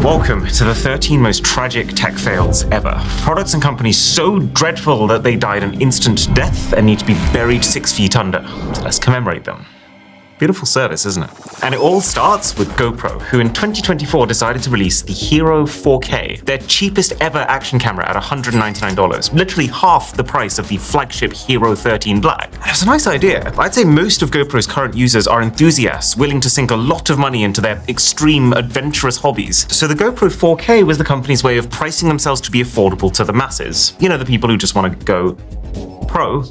Welcome to the 13 most tragic tech fails ever. Products and companies so dreadful that they died an instant death and need to be buried 6 feet under. So let's commemorate them. Beautiful service, isn't it? And it all starts with GoPro, who in 2024 decided to release the Hero 4K, their cheapest ever action camera at $199, literally half the price of the flagship Hero 13 Black. And it was a nice idea. I'd say most of GoPro's current users are enthusiasts willing to sink a lot of money into their extreme, adventurous hobbies. So the GoPro 4K was the company's way of pricing themselves to be affordable to the masses. You know, the people who just want to go pro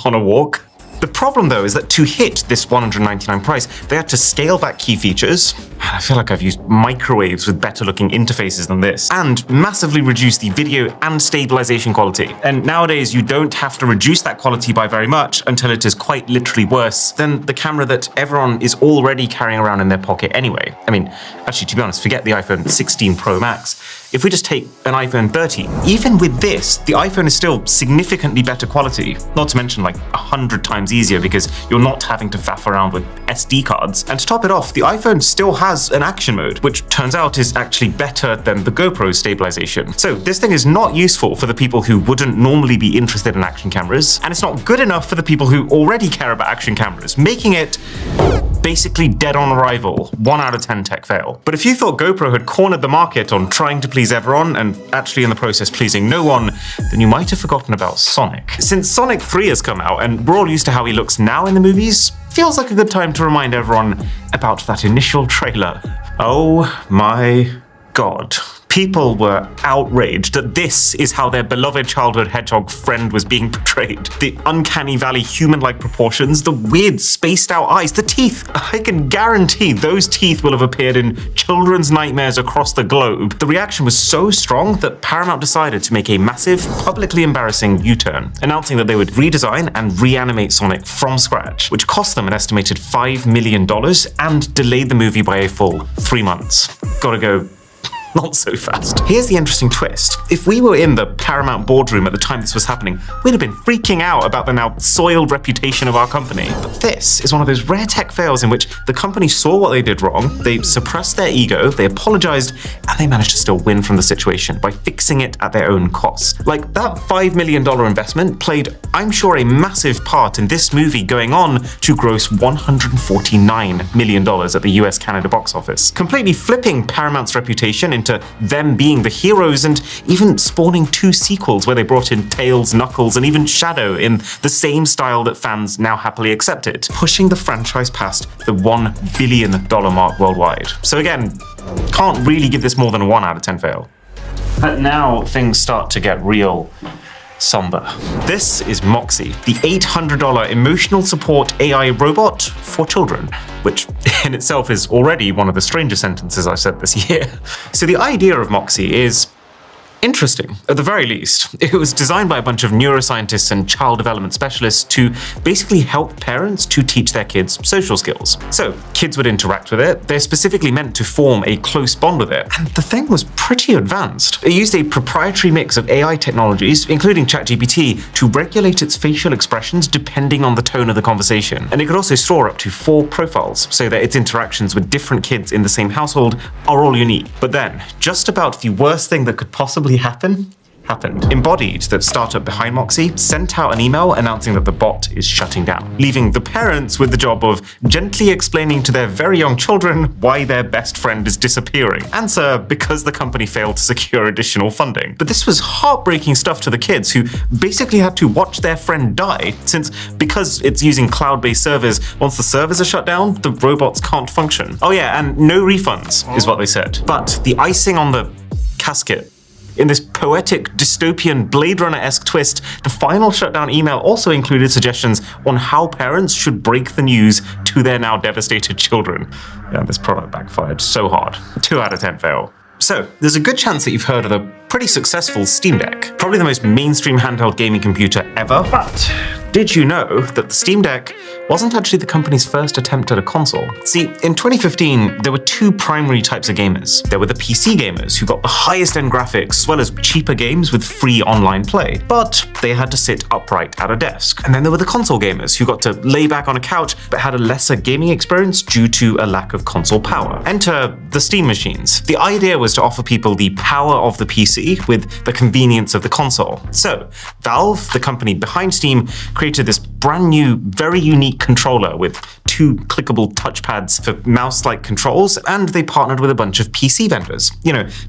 on a walk. The problem, though, is that to hit this $199 price, they had to scale back key features. I feel like I've used microwaves with better looking interfaces than this, and massively reduce the video and stabilization quality. And nowadays, you don't have to reduce that quality by very much until it is quite literally worse than the camera that everyone is already carrying around in their pocket anyway. I mean, actually, to be honest, forget the iPhone 16 Pro Max. If we just take an iPhone 13, even with this, the iPhone is still significantly better quality, not to mention like 100 times easier because you're not having to faff around with SD cards. And to top it off, the iPhone still has an action mode, which turns out is actually better than the GoPro stabilization. So this thing is not useful for the people who wouldn't normally be interested in action cameras, and it's not good enough for the people who already care about action cameras, making it basically dead on arrival, 1 out of 10 tech fail. But if you thought GoPro had cornered the market on trying to please everyone and actually in the process pleasing no one, then you might have forgotten about Sonic. Since Sonic 3 has come out and we're all used to how he looks now in the movies, feels like a good time to remind everyone about that initial trailer. Oh my God. People were outraged that this is how their beloved childhood hedgehog friend was being portrayed. The uncanny valley human-like proportions, the weird spaced out eyes, the teeth. I can guarantee those teeth will have appeared in children's nightmares across the globe. The reaction was so strong that Paramount decided to make a massive, publicly embarrassing U-turn, announcing that they would redesign and reanimate Sonic from scratch, which cost them an estimated $5 million and delayed the movie by a full 3 months. Gotta go not so fast. Here's the interesting twist. If we were in the Paramount boardroom at the time this was happening, we'd have been freaking out about the now soiled reputation of our company. But this is one of those rare tech fails in which the company saw what they did wrong, they suppressed their ego, they apologized, and they managed to still win from the situation by fixing it at their own cost. Like, that $5 million investment played, I'm sure, a massive part in this movie going on to gross $149 million at the US-Canada box office, completely flipping Paramount's reputation into them being the heroes and even spawning 2 sequels where they brought in Tails, Knuckles, and even Shadow in the same style that fans now happily accepted, pushing the franchise past the $1 billion mark worldwide. So again, can't really give this more than a 1 out of 10 fail. But now things start to get real somber. This is Moxie, the $800 emotional support AI robot for children, which in itself is already one of the strangest sentences I've said this year. So the idea of Moxie is interesting, at the very least. It was designed by a bunch of neuroscientists and child development specialists to basically help parents to teach their kids social skills. So kids would interact with it. They're specifically meant to form a close bond with it. And the thing was pretty advanced. It used a proprietary mix of AI technologies, including ChatGPT, to regulate its facial expressions depending on the tone of the conversation. And it could also store up to 4 profiles so that its interactions with different kids in the same household are all unique. But then, just about the worst thing that could possibly happened. Embodied, the startup behind Moxie, sent out an email announcing that the bot is shutting down, leaving the parents with the job of gently explaining to their very young children why their best friend is disappearing. Answer: because the company failed to secure additional funding. But this was heartbreaking stuff to the kids who basically had to watch their friend die, since because it's using cloud-based servers, once the servers are shut down, the robots can't function. Oh yeah, and no refunds, is what they said. But the icing on the casket, in this poetic, dystopian, Blade Runner-esque twist, the final shutdown email also included suggestions on how parents should break the news to their now devastated children. Yeah, this product backfired so hard. 2 out of 10 fail. So, there's a good chance that you've heard of the pretty successful Steam Deck. Probably the most mainstream handheld gaming computer ever, but Did you know that the Steam Deck wasn't actually the company's first attempt at a console? See, in 2015, there were two primary types of gamers. There were the PC gamers, who got the highest end graphics, as well as cheaper games with free online play, but they had to sit upright at a desk. And then there were the console gamers, who got to lay back on a couch, but had a lesser gaming experience due to a lack of console power. Enter the Steam machines. The idea was to offer people the power of the PC with the convenience of the console. So, Valve, the company behind Steam, created this brand new, very unique controller with two clickable touchpads for mouse-like controls, and they partnered with a bunch of PC vendors,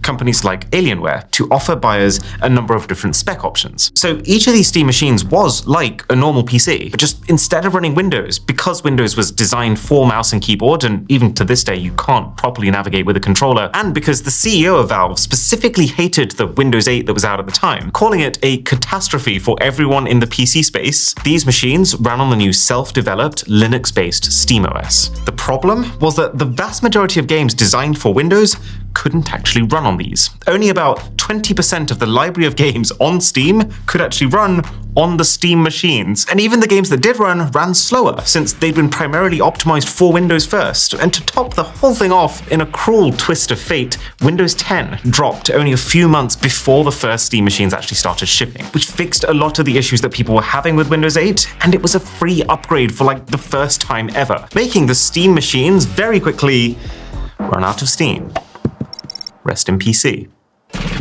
companies like Alienware, to offer buyers a number of different spec options. So each of these Steam machines was like a normal PC, but just instead of running Windows, because Windows was designed for mouse and keyboard, and even to this day you can't properly navigate with a controller, and because the CEO of Valve specifically hated the Windows 8 that was out at the time, calling it a catastrophe for everyone in the PC space, these machines ran on the new self-developed Linux-based SteamOS. The problem was that the vast majority of games designed for Windows couldn't actually run on these. Only about 20% of the library of games on Steam could actually run on the Steam machines. And even the games that did run ran slower, since they'd been primarily optimized for Windows first. And to top the whole thing off, in a cruel twist of fate, Windows 10 dropped only a few months before the first Steam machines actually started shipping, which fixed a lot of the issues that people were having with Windows 8, and it was a free upgrade for like the first time ever, making the Steam machines very quickly run out of steam. Rest in PC.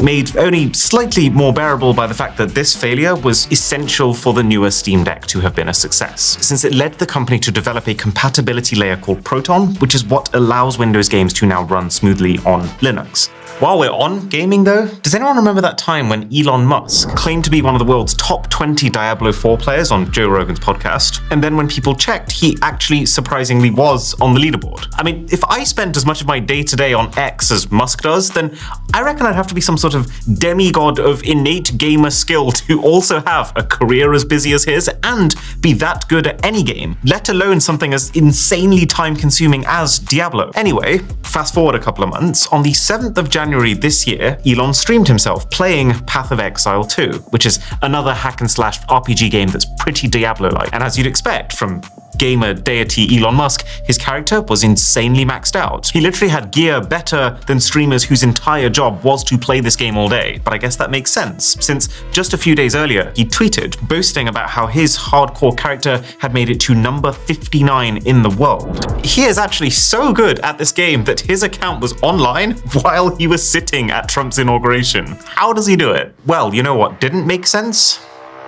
Made only slightly more bearable by the fact that this failure was essential for the newer Steam Deck to have been a success, since it led the company to develop a compatibility layer called Proton, which is what allows Windows games to now run smoothly on Linux. While we're on gaming though, does anyone remember that time when Elon Musk claimed to be one of the world's top 20 Diablo 4 players on Joe Rogan's podcast, and then when people checked, he actually surprisingly was on the leaderboard? I mean, if I spent as much of my day-to-day on X as Musk does, then I reckon I'd have to be some sort of demigod of innate gamer skill to also have a career as busy as his and be that good at any game, let alone something as insanely time-consuming as Diablo. Anyway, fast forward a couple of months, on the 7th of January this year, Elon streamed himself playing Path of Exile 2, which is another hack-and-slash RPG game that's pretty Diablo-like. And as you'd expect from gamer deity Elon Musk, his character was insanely maxed out. He literally had gear better than streamers whose entire job was to play this game all day. But I guess that makes sense, since just a few days earlier, he tweeted boasting about how his hardcore character had made it to number 59 in the world. He is actually so good at this game that his account was online while he was sitting at Trump's inauguration. How does he do it? Well, you know what didn't make sense?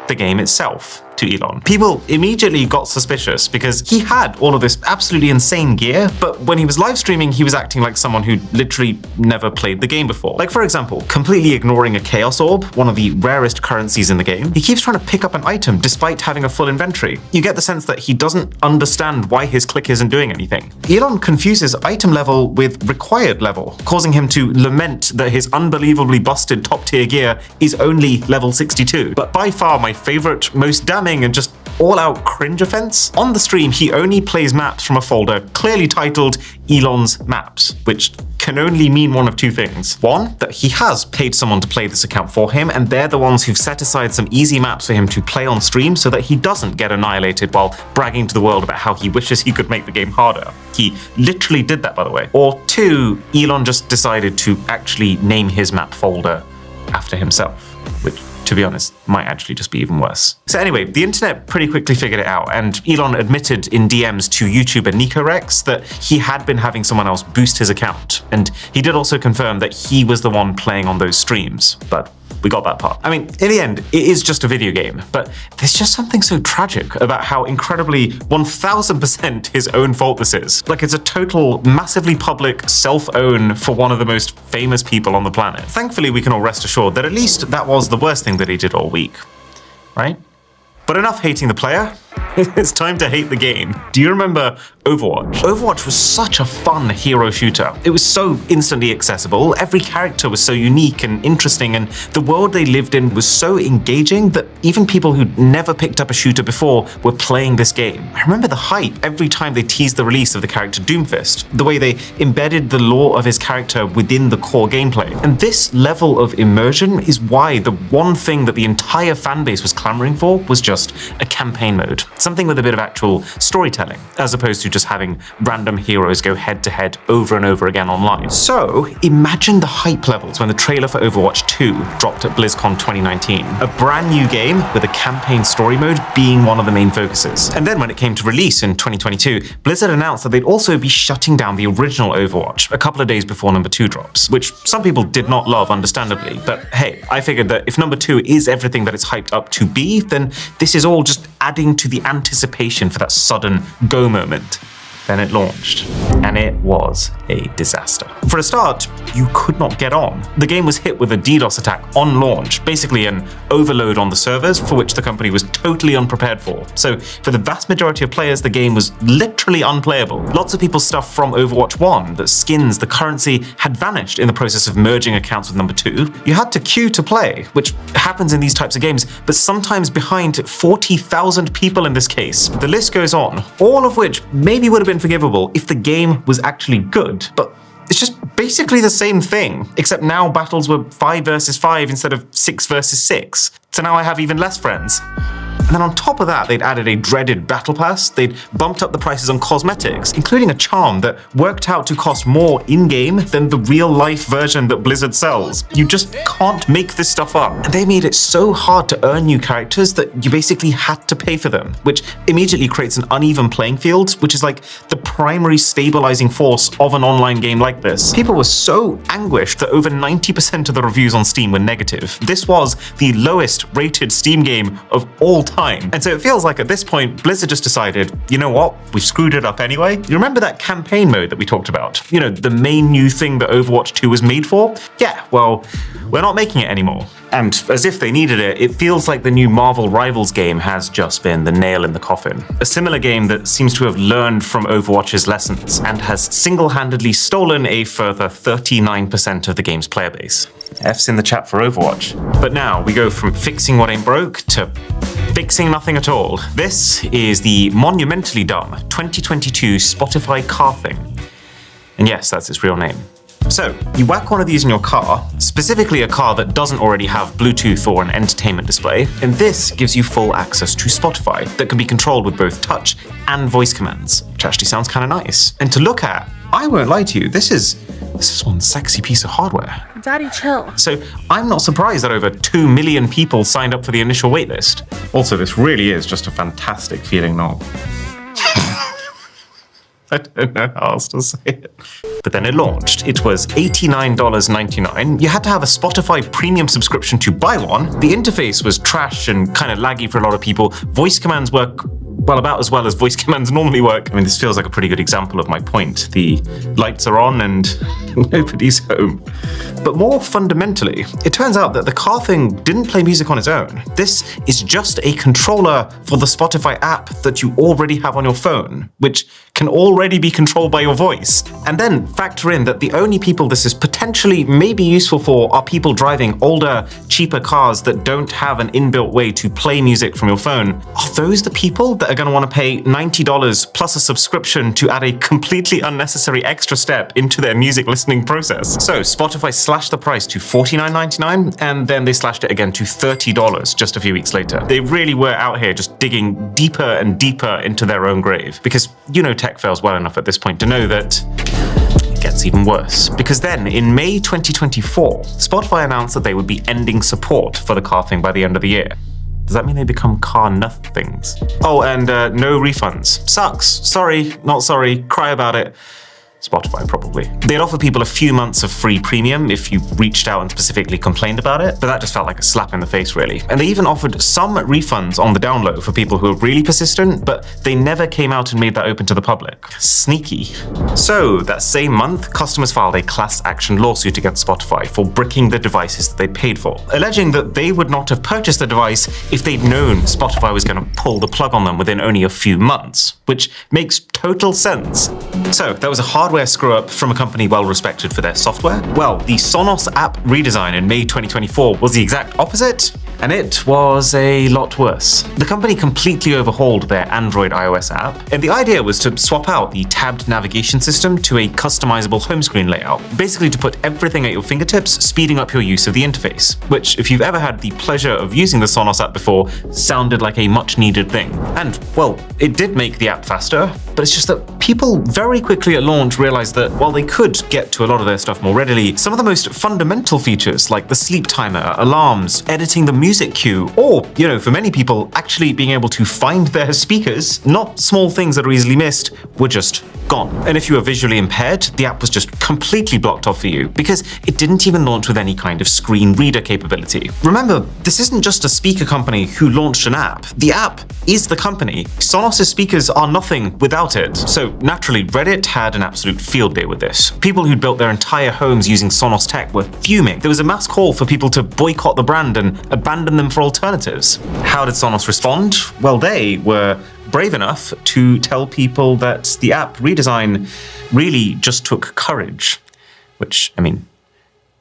The game itself. To Elon. People immediately got suspicious because he had all of this absolutely insane gear, but when he was live streaming, he was acting like someone who literally never played the game before. Like, for example, completely ignoring a Chaos Orb, one of the rarest currencies in the game. He keeps trying to pick up an item despite having a full inventory. You get the sense that he doesn't understand why his click isn't doing anything. Elon confuses item level with required level, causing him to lament that his unbelievably busted top tier gear is only level 62. But by far my favorite, most damning and just all-out cringe offense. On the stream, he only plays maps from a folder clearly titled Elon's Maps, which can only mean one of two things. One, that he has paid someone to play this account for him, and they're the ones who've set aside some easy maps for him to play on stream so that he doesn't get annihilated while bragging to the world about how he wishes he could make the game harder. He literally did that, by the way. Or two, Elon just decided to actually name his map folder after himself, which, to be honest, might actually just be even worse. So anyway, the internet pretty quickly figured it out, and Elon admitted in DMs to YouTuber NicoRex that he had been having someone else boost his account, and he did also confirm that he was the one playing on those streams, but we got that part. I mean, in the end, it is just a video game, but there's just something so tragic about how incredibly 1000% his own fault this is. Like, it's a total, massively public self-own for one of the most famous people on the planet. Thankfully, we can all rest assured that at least that was the worst thing that he did all week, right? But enough hating the player. It's time to hate the game. Do you remember Overwatch? Overwatch was such a fun hero shooter. It was so instantly accessible, every character was so unique and interesting, and the world they lived in was so engaging that even people who'd never picked up a shooter before were playing this game. I remember the hype every time they teased the release of the character Doomfist, the way they embedded the lore of his character within the core gameplay. And this level of immersion is why the one thing that the entire fanbase was clamoring for was just a campaign mode. Something with a bit of actual storytelling, as opposed to just having random heroes go head to head over and over again online. So imagine the hype levels when the trailer for Overwatch 2 dropped at BlizzCon 2019. A brand new game with a campaign story mode being one of the main focuses. And then when it came to release in 2022, Blizzard announced that they'd also be shutting down the original Overwatch a couple of days before number 2 drops, which some people did not love, understandably. But hey, I figured that if number 2 is everything that it's hyped up to be, then this is all just adding to the anticipation for that sudden go moment. Then it launched, and it was a disaster. For a start, you could not get on. The game was hit with a DDoS attack on launch, basically an overload on the servers for which the company was totally unprepared for. So for the vast majority of players, the game was literally unplayable. Lots of people's stuff from Overwatch 1, the skins, the currency, had vanished in the process of merging accounts with number 2. You had to queue to play, which happens in these types of games, but sometimes behind 40,000 people in this case. The list goes on, all of which maybe would have been forgivable if the game was actually good, but it's just basically the same thing, except now battles were 5 versus 5 instead of 6 versus 6. So now I have even less friends. And then on top of that, they'd added a dreaded battle pass. They'd bumped up the prices on cosmetics, including a charm that worked out to cost more in-game than the real-life version that Blizzard sells. You just can't make this stuff up. And they made it so hard to earn new characters that you basically had to pay for them, which immediately creates an uneven playing field, which is like the primary stabilizing force of an online game like this. People were so anguished that over 90% of the reviews on Steam were negative. This was the lowest rated Steam game of all time. And so it feels like at this point, Blizzard just decided, you know what, we've screwed it up anyway. You remember that campaign mode that we talked about? You know, the main new thing that Overwatch 2 was made for? Yeah, well, we're not making it anymore. And as if they needed it, it feels like the new Marvel Rivals game has just been the nail in the coffin. A similar game that seems to have learned from Overwatch's lessons and has single-handedly stolen a further 39% of the game's player base. F's in the chat for Overwatch. But now we go from fixing what ain't broke to fixing nothing at all. This is the monumentally dumb 2022 Spotify car thing. And yes, that's its real name. So, you whack one of these in your car, specifically a car that doesn't already have Bluetooth or an entertainment display, and this gives you full access to Spotify that can be controlled with both touch and voice commands, which actually sounds kind of nice. And to look at, I won't lie to you, this is one sexy piece of hardware. Daddy, chill. So I'm not surprised that over 2 million people signed up for the initial waitlist. Also, this really is just a fantastic feeling knob. I don't know how else to say it. But then it launched. It was $89.99. You had to have a Spotify premium subscription to buy one. The interface was trash and kind of laggy for a lot of people. Voice commands work, well, about as well as voice commands normally work. I mean, this feels like a pretty good example of my point. The lights are on and nobody's home. But more fundamentally, it turns out that the car thing didn't play music on its own. This is just a controller for the Spotify app that you already have on your phone, which can already be controlled by your voice. And then factor in that the only people this is potentially maybe useful for are people driving older, cheaper cars that don't have an inbuilt way to play music from your phone. Are those the people that are going to want to pay $90 plus a subscription to add a completely unnecessary extra step into their music listening process? So Spotify slashed the price to $49.99, and then they slashed it again to $30 just a few weeks later. They really were out here just digging deeper and deeper into their own grave, because you know tech fails well enough at this point to know that it gets even worse. Because then, in May 2024, Spotify announced that they would be ending support for the car thing by the end of the year. Does that mean they become car nothings? Oh, and no refunds. Sucks. Sorry, not sorry. Cry about it. Spotify, probably. They'd offer people a few months of free premium if you reached out and specifically complained about it, but that just felt like a slap in the face, really. And they even offered some refunds on the down low for people who were really persistent, but they never came out and made that open to the public. Sneaky. So, that same month, customers filed a class action lawsuit against Spotify for bricking the devices that they paid for, alleging that they would not have purchased the device if they'd known Spotify was going to pull the plug on them within only a few months, which makes total sense. So, that was a hardware screw-up from a company well respected for their software. Well, the Sonos app redesign in May 2024 was the exact opposite. And it was a lot worse. The company completely overhauled their Android iOS app, and the idea was to swap out the tabbed navigation system to a customizable home screen layout, basically to put everything at your fingertips, speeding up your use of the interface, which, if you've ever had the pleasure of using the Sonos app before, sounded like a much-needed thing. And, well, it did make the app faster, but it's just that people very quickly at launch realized that while they could get to a lot of their stuff more readily, some of the most fundamental features like the sleep timer, alarms, editing the music queue, or, for many people, actually being able to find their speakers, not small things that are easily missed, were just gone. And if you were visually impaired, the app was just completely blocked off for you because it didn't even launch with any kind of screen reader capability. Remember, this isn't just a speaker company who launched an app. The app is the company. Sonos' speakers are nothing without it. So naturally, Reddit had an absolute field day with this. People who'd built their entire homes using Sonos tech were fuming. There was a mass call for people to boycott the brand and abandon them for alternatives. How did Sonos respond? Well, they were brave enough to tell people that the app redesign really just took courage. Which, I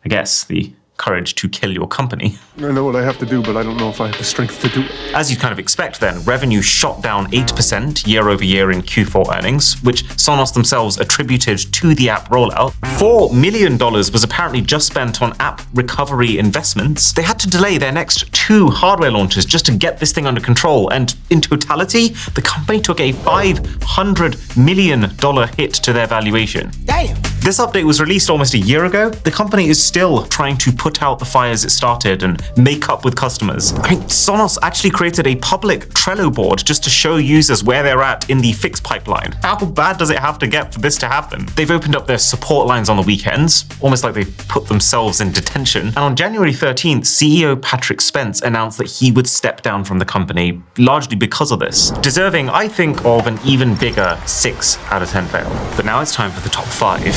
guess the courage to kill your company. I know what I have to do, but I don't know if I have the strength to do it. As you'd kind of expect then, revenue shot down 8% year over year in Q4 earnings, which Sonos themselves attributed to the app rollout. $4 million was apparently just spent on app recovery investments. They had to delay their next 2 hardware launches just to get this thing under control, and in totality, the company took a $500 million hit to their valuation. Damn! This update was released almost a year ago. The company is still trying to put out the fires it started and make up with customers. Sonos actually created a public Trello board just to show users where they're at in the fix pipeline. How bad does it have to get for this to happen? They've opened up their support lines on the weekends, almost like they've put themselves in detention. And on January 13th, CEO Patrick Spence announced that he would step down from the company, largely because of this, deserving, I think, of an even bigger 6 out of 10 fail. But now it's time for the top 5.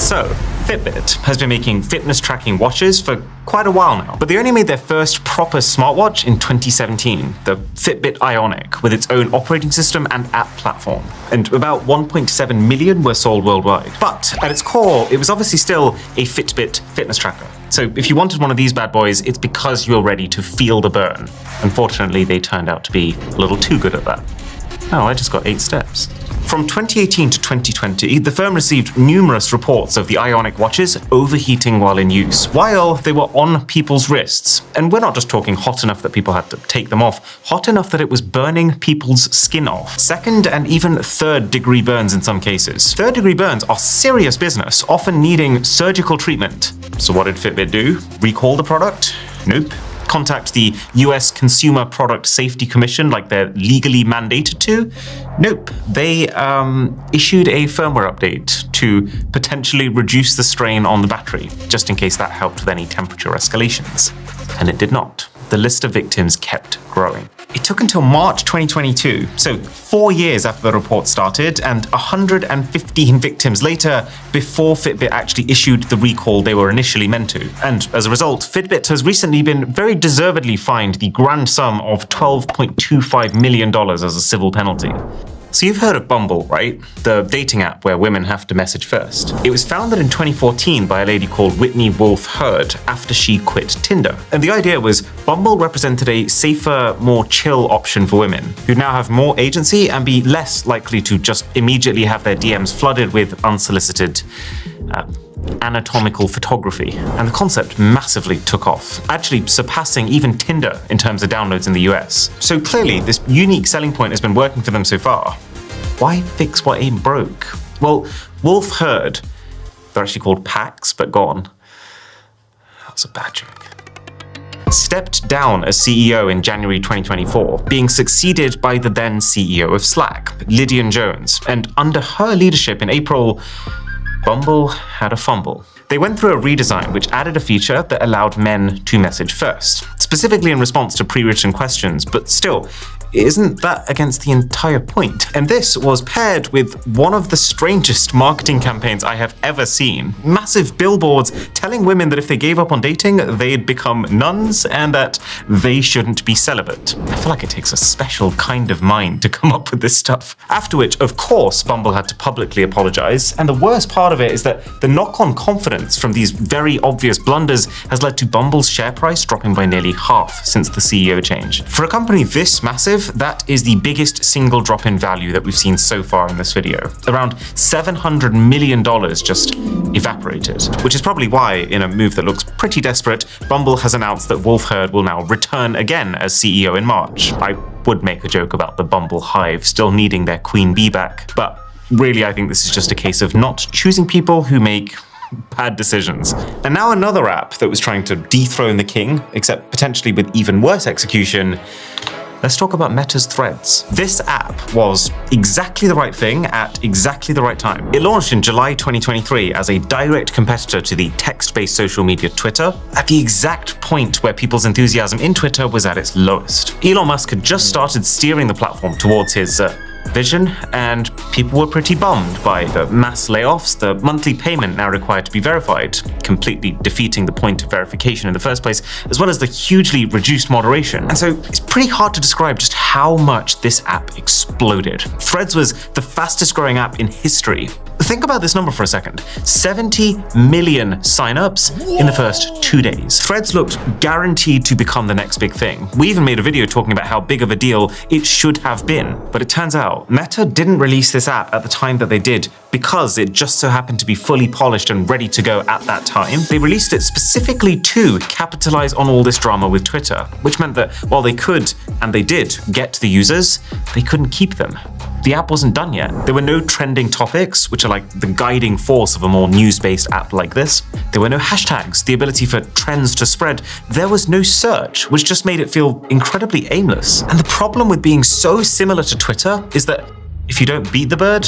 So, Fitbit has been making fitness tracking watches for quite a while now, but they only made their first proper smartwatch in 2017, the Fitbit Ionic, with its own operating system and app platform. And about 1.7 million were sold worldwide. But at its core, it was obviously still a Fitbit fitness tracker. So if you wanted one of these bad boys, it's because you're ready to feel the burn. Unfortunately, they turned out to be a little too good at that. Oh, I just got 8 steps. From 2018 to 2020, the firm received numerous reports of the Ionic watches overheating while in use, while they were on people's wrists. And we're not just talking hot enough that people had to take them off, hot enough that it was burning people's skin off. 2nd and even 3rd degree burns in some cases. 3rd degree burns are serious business, often needing surgical treatment. So what did Fitbit do? Recall the product? Nope. Contact the US Consumer Product Safety Commission like they're legally mandated to? Nope. They issued a firmware update to potentially reduce the strain on the battery, just in case that helped with any temperature escalations. And it did not. The list of victims kept growing. It took until March 2022, so 4 years after the report started, and 115 victims later before Fitbit actually issued the recall they were initially meant to. And as a result, Fitbit has recently been very deservedly fined the grand sum of $12.25 million as a civil penalty. So you've heard of Bumble, right? The dating app where women have to message first. It was founded in 2014 by a lady called Whitney Wolfe Herd after she quit Tinder. And the idea was Bumble represented a safer, more chill option for women who now have more agency and be less likely to just immediately have their DMs flooded with unsolicited anatomical photography. And the concept massively took off, actually surpassing even Tinder in terms of downloads in the US. So clearly, this unique selling point has been working for them so far. Why fix what ain't broke? Well, Wolf Herd, they're actually called Pax, but gone. That's a bad joke. Stepped down as CEO in January 2024, being succeeded by the then CEO of Slack, Lydian Jones. And under her leadership in April, Bumble had a fumble. They went through a redesign which added a feature that allowed men to message first, specifically in response to pre-written questions, but still, isn't that against the entire point? And this was paired with one of the strangest marketing campaigns I have ever seen. Massive billboards telling women that if they gave up on dating, they'd become nuns and that they shouldn't be celibate. I feel like it takes a special kind of mind to come up with this stuff. After which, of course, Bumble had to publicly apologize, and the worst part of it is that the knock-on confidence from these very obvious blunders has led to Bumble's share price dropping by nearly half since the CEO change. For a company this massive, that is the biggest single drop in value that we've seen so far in this video. Around $700 million just evaporated, which is probably why, in a move that looks pretty desperate, Bumble has announced that Wolf Herd will now return again as CEO in March. I would make a joke about the Bumble Hive still needing their queen bee back, but really I think this is just a case of not choosing people who make bad decisions. And now another app that was trying to dethrone the king, except potentially with even worse execution. Let's talk about Meta's Threads. This app was exactly the right thing at exactly the right time. It launched in July 2023 as a direct competitor to the text-based social media Twitter, at the exact point where people's enthusiasm in Twitter was at its lowest. Elon Musk had just started steering the platform towards his vision, and people were pretty bummed by the mass layoffs, the monthly payment now required to be verified, completely defeating the point of verification in the first place, as well as the hugely reduced moderation. And so it's pretty hard to describe just how much this app exploded. Threads was the fastest growing app in history. Think about this number for a second. 70 million signups in the first 2 days. Threads looked guaranteed to become the next big thing. We even made a video talking about how big of a deal it should have been. But it turns out Meta didn't release this app at the time that they did because it just so happened to be fully polished and ready to go at that time. They released it specifically to capitalize on all this drama with Twitter, which meant that while they could, and they did, get the users, they couldn't keep them. The app wasn't done yet. There were no trending topics, which are like the guiding force of a more news-based app like this. There were no hashtags, the ability for trends to spread. There was no search, which just made it feel incredibly aimless. And the problem with being so similar to Twitter is that if you don't beat the bird,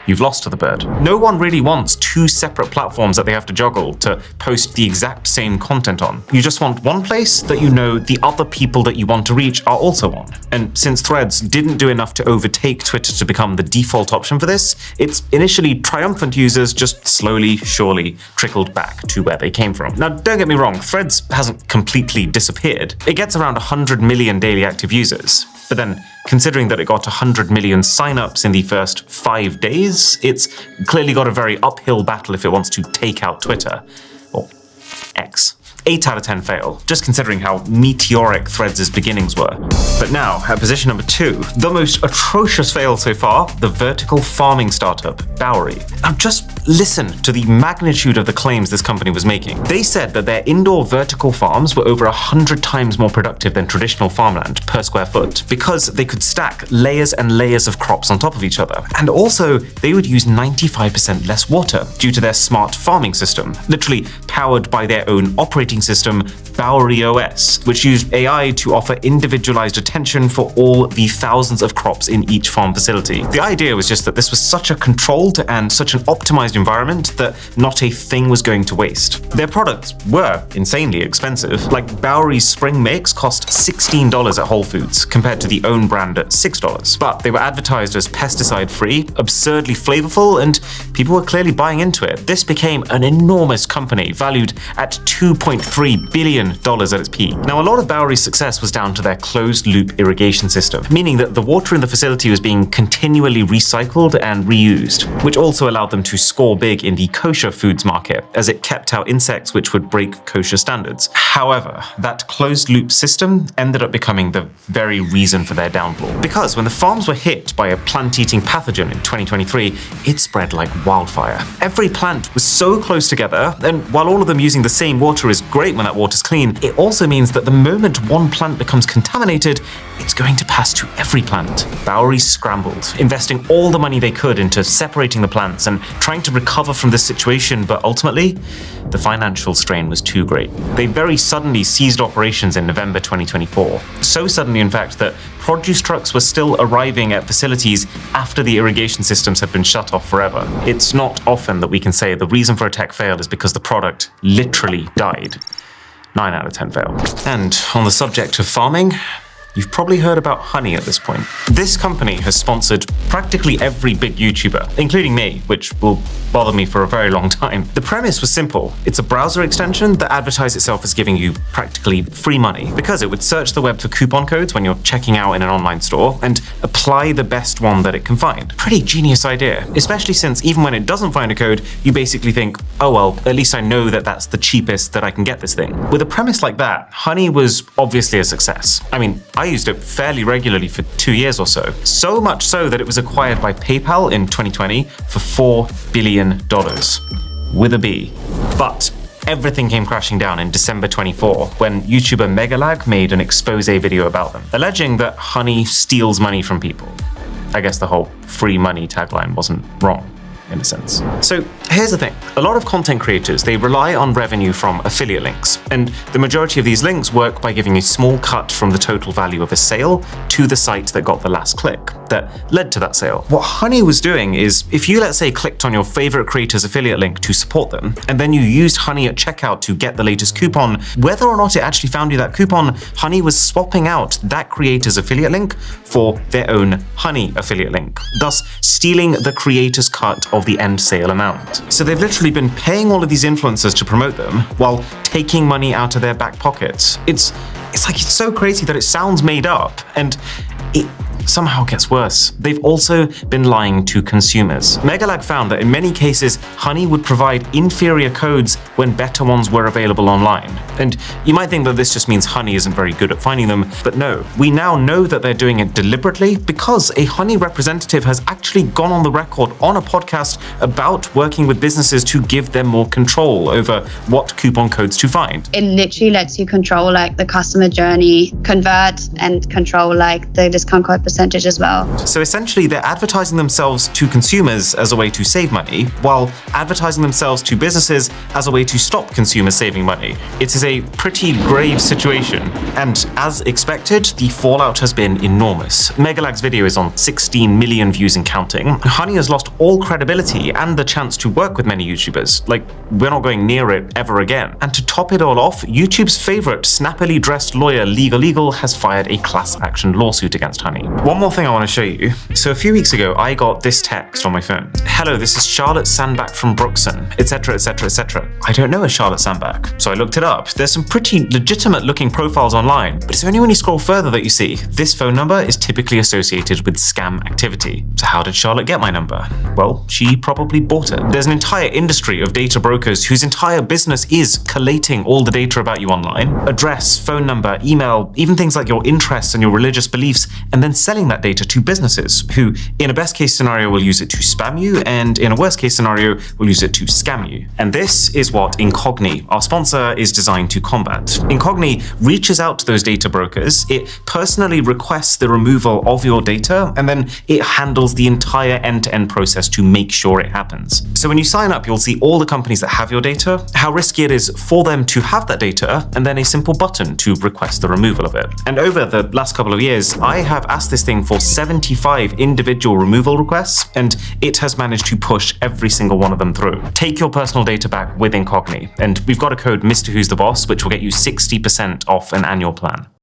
you've lost to the bird. No one really wants two separate platforms that they have to juggle to post the exact same content on. You just want one place that you know the other people that you want to reach are also on. And since Threads didn't do enough to overtake Twitter to become the default option for this, its initially triumphant users just slowly, surely trickled back to where they came from. Now, don't get me wrong, Threads hasn't completely disappeared. It gets around 100 million daily active users. But then, considering that it got 100 million signups in the first 5 days, it's clearly got a very uphill battle if it wants to take out Twitter. Or X. 8 out of 10 fail, just considering how meteoric Threads' beginnings were. But now, at position number 2, the most atrocious fail so far, the vertical farming startup, Bowery. Now just listen to the magnitude of the claims this company was making. They said that their indoor vertical farms were over 100 times more productive than traditional farmland per square foot, because they could stack layers and layers of crops on top of each other. And also, they would use 95% less water due to their smart farming system, literally powered by their own operating system, Bowery OS, which used AI to offer individualized attention for all the thousands of crops in each farm facility. The idea was just that this was such a controlled and such an optimized environment that not a thing was going to waste. Their products were insanely expensive. Like Bowery's spring mix cost $16 at Whole Foods, compared to the own brand at $6. But they were advertised as pesticide-free, absurdly flavorful, and people were clearly buying into it. This became an enormous company, valued at $2.3 billion at its peak. Now, a lot of Bowery's success was down to their closed-loop irrigation system, meaning that the water in the facility was being continually recycled and reused, which also allowed them to score big in the kosher foods market, as it kept out insects which would break kosher standards. However, that closed-loop system ended up becoming the very reason for their downfall, because when the farms were hit by a plant-eating pathogen in 2023, it spread like wildfire. Every plant was so close together, and while all of them using the same water is great when that water's clean, it also means that the moment one plant becomes contaminated, it's going to pass to every plant. Bowery scrambled, investing all the money they could into separating the plants and trying to recover from this situation, but ultimately, the financial strain was too great. They very suddenly ceased operations in November 2024. So suddenly, in fact, that produce trucks were still arriving at facilities after the irrigation systems had been shut off forever. It's not often that we can say the reason for a tech fail is because the product literally died. 9 out of 10 fail. And on the subject of farming, You've probably heard about Honey at this point. This company has sponsored practically every big YouTuber, including me, which will bother me for a very long time. The premise was simple. It's a browser extension that advertised itself as giving you practically free money because it would search the web for coupon codes when you're checking out in an online store and apply the best one that it can find. Pretty genius idea, especially since even when it doesn't find a code, you basically think, oh well, at least I know that that's the cheapest that I can get this thing. With a premise like that, Honey was obviously a success. I mean, I used it fairly regularly for 2 years or so. So much so that it was acquired by PayPal in 2020 for $4 billion. With a B. But everything came crashing down in December 24 when YouTuber Megalag made an expose video about them, alleging that Honey steals money from people. I guess the whole free money tagline wasn't wrong, in a sense. So here's the thing. A lot of content creators, they rely on revenue from affiliate links, and the majority of these links work by giving a small cut from the total value of a sale to the site that got the last click that led to that sale. What Honey was doing is, if you, let's say, clicked on your favorite creator's affiliate link to support them, and then you used Honey at checkout to get the latest coupon, whether or not it actually found you that coupon, Honey was swapping out that creator's affiliate link for their own Honey affiliate link, thus stealing the creator's cut of the end sale amount. So they've literally been paying all of these influencers to promote them while taking money out of their back pockets. It's so crazy that it sounds made up, and it somehow gets worse. They've also been lying to consumers. Megalag found that in many cases, Honey would provide inferior codes when better ones were available online. And you might think that this just means Honey isn't very good at finding them, but no. We now know that they're doing it deliberately because a Honey representative has actually gone on the record on a podcast about working with businesses to give them more control over what coupon codes to find. It literally lets you control like the customer journey, convert, and control like the discount code percentage as well. So essentially, they're advertising themselves to consumers as a way to save money, while advertising themselves to businesses as a way to stop consumers saving money. It is a pretty grave situation, and as expected, the fallout has been enormous. Megalag's video is on 16 million views and counting. Honey has lost all credibility and the chance to work with many YouTubers. Like, we're not going near it ever again. And to top it all off, YouTube's favorite snappily dressed lawyer Legal has fired a class action lawsuit against Honey. One more thing I want to show you. So a few weeks ago, I got this text on my phone. Hello, this is Charlotte Sandback from Brookson, etc, etc, etc. I don't know a Charlotte Sandback, so I looked it up. There's some pretty legitimate looking profiles online, but it's only when you scroll further that you see this phone number is typically associated with scam activity. So how did Charlotte get my number? Well, she probably bought it. There's an entire industry of data brokers whose entire business is collating all the data about you online. Address, phone number, email, even things like your interests and your religious beliefs, and then selling that data to businesses who, in a best case scenario, will use it to spam you, and in a worst case scenario, will use it to scam you. And this is what Incogni, our sponsor, is designed to combat. Incogni reaches out to those data brokers, it personally requests the removal of your data, and then it handles the entire end-to-end process to make sure it happens. So when you sign up, you'll see all the companies that have your data, how risky it is for them to have that data, and then a simple button to request the removal of it. And over the last couple of years, I have asked this thing for 75 individual removal requests, and it has managed to push every single one of them through. Take your personal data back with Incogni, and we've got a code mrwhosetheboss, which will get you 60% off an annual plan.